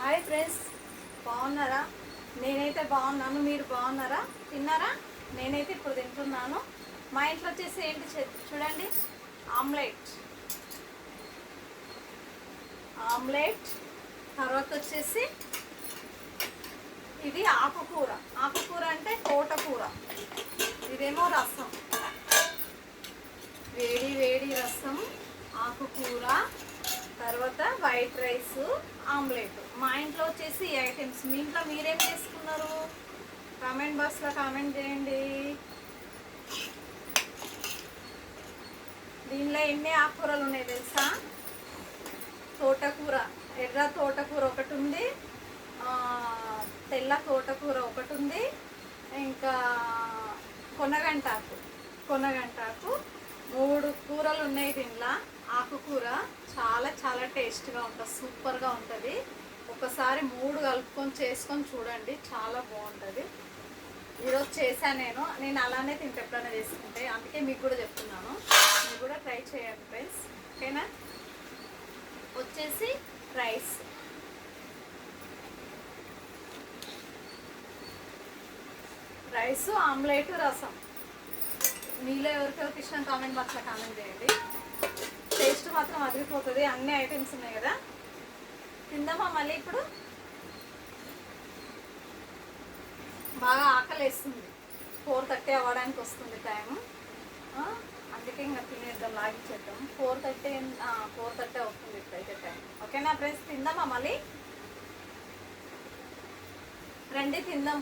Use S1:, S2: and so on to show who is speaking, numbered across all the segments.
S1: Hi friends, బాగున్నారా? నేనైతే బాగున్నాను. మీరు బాగున్నారా? తిన్నారా? నేనైతే ఇప్పుడు తింటున్నాను. మా ఇంట్లో వచ్చేసి ఏంటి చూడండి, ఆమ్లెట్ ఆమ్లెట్ తర్వాత వచ్చేసి ఇది ఆకుకూర. ఆకుకూర అంటే తోటకూర. ఇదేమో రసం, వేడి వేడి రసం, ఆకుకూర, తర్వాత వైట్ రైస్, ఆమ్లెట్. మా ఇంట్లో వచ్చేసి ఈ ఐటమ్స్. మీ ఇంట్లో మీరేం చేసుకున్నారు? కామెంట్ బాక్స్లో కామెంట్ చేయండి. దీనిలో ఎన్ని ఆకుకూరలు ఉన్నాయి తెలుసా? తోటకూర, ఎర్ర తోటకూర ఒకటి ఉంది, తెల్ల తోటకూర ఒకటి ఉంది, ఇంకా కొనగంటాకు 3 కూరలు ఉన్నాయి దీనిలో. ఆకుకూర చాలా చాలా టేస్ట్గా ఉంటుంది, సూపర్గా ఉంటుంది. ఒకసారి 3 కలుపుకొని చేసుకొని చూడండి, చాలా బాగుంటుంది. ఈరోజు చేశాను నేను అలానే తింటే ఎప్పుడైనా చేసుకుంటే, అందుకే మీకు కూడా చెప్తున్నాను. మీరు కూడా ట్రై చేయండి ఫ్రెండ్స్, ఓకేనా? వచ్చేసి రైస్, ఆమ్లెట్, రసం. మీలో ఎవరికెవరికి ఇష్టం కామెంట్ బాక్స్లో కామెంట్ చేయండి. టేస్ట్ మాత్రం అదిరిపోతుంది. అన్ని ఐటమ్స్ ఉన్నాయి కదా, తిందామా? మళ్ళీ ఇప్పుడు బాగా ఆకలి వేస్తుంది. 4:30 అవ్వడానికి వస్తుంది టైము, అందుకే ఇంకా తినేద్దాం, లాగించేద్దాం. 4:30 అవుతుంది ఇప్పుడైతే టైం. ఓకేనా ఫ్రెండ్స్, తిందామా? మళ్ళీ రండి తిందాం.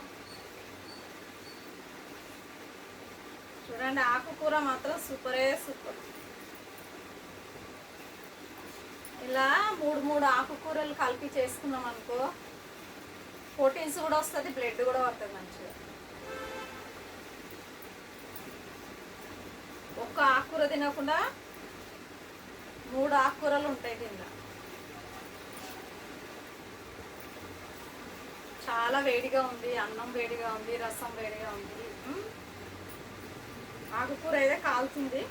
S1: చూడండి, ఆకుకూర మాత్రం సూపరే సూపర్. ఇలా 3 ఆకుకూరలు కలిపి చేసుకున్నాం అనుకో, ప్రోటీన్స్ కూడా వస్తుంది, బ్లడ్ కూడా పడుతుంది మంచిగా. ఒక్క ఆకుకూర తినకుండా 3 ఆకుకూరలు ఉంటాయి దీనిలో. చాలా వేడిగా ఉంది, అన్నం వేడిగా ఉంది, రసం వేడిగా ఉంది. ఆకుకూర అయితే కాలుతుంది.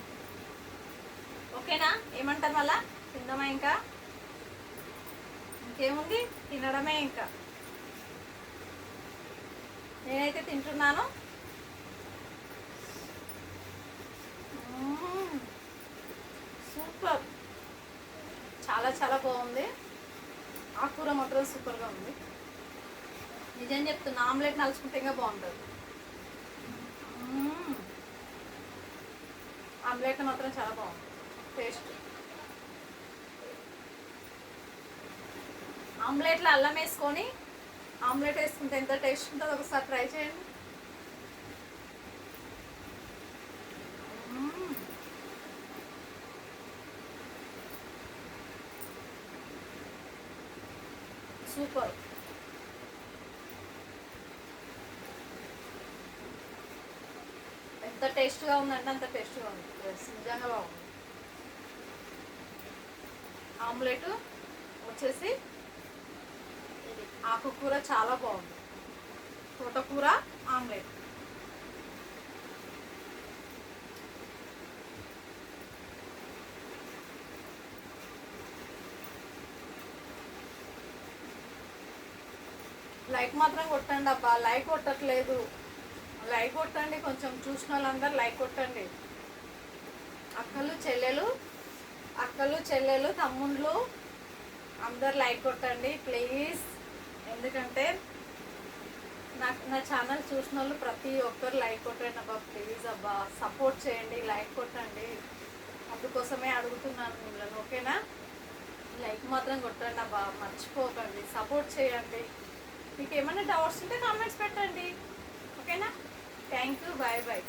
S1: ఓకేనా? ఏమంటారు? మళ్ళా తిందామా? ఇంకేముంది, తినడమే. ఇంకా నేనైతే తింటున్నాను. సూపర్, చాలా చాలా బాగుంది. ఆకుకూర మాత్రం సూపర్గా ఉంది. నిజం చెప్తున్నా, ఆమ్లెట్ నలుచుకుంటే ఇంకా బాగుంటుంది. ఆమ్లెట్ మాత్రం చాలా బాగుంది టేస్ట్. ఆమ్లెట్లో అల్లం వేసుకొని ఆమ్లెట్ వేసుకుంటే ఎంత టేస్ట్ ఉంటుందో ఒకసారి ట్రై చేయండి. సూపర్. ఎంత టేస్ట్గా ఉందంటే అంత టేస్ట్గా ఉంది, నిజంగా బాగుంది. ఆమ్లెట్ వచ్చేసి ఇది ఆకుకూర చాలా బాగుంది. తోటకూర ఆమ్లెట్. లైక్ మాత్రం కొట్టండి అబ్బా, లైక్ కొట్టట్లేదు. లైక్ కొట్టండి, కొంచెం చూసిన వాళ్ళందరూ లైక్ కొట్టండి. అక్కలు చెల్లెలు తమ్ముళ్ళు అందరు లైక్ కొట్టండి ప్లీజ్. ఎందుకంటే నా ఛానల్ చూసిన వాళ్ళు ప్రతి ఒక్కరు లైక్ కొట్టండి అబ్బా, ప్లీజ్ అబ్బా, సపోర్ట్ చేయండి, లైక్ కొట్టండి. అందుకోసమే అడుగుతున్నాను మిమ్మల్ని, ఓకేనా? లైక్ మాత్రం కొట్టండి అబ్బా, మర్చిపోకండి, సపోర్ట్ చేయండి. మీకు ఏమైనా డౌట్స్ ఉంటే కామెంట్స్ పెట్టండి, ఓకేనా? Thank you, bye bye.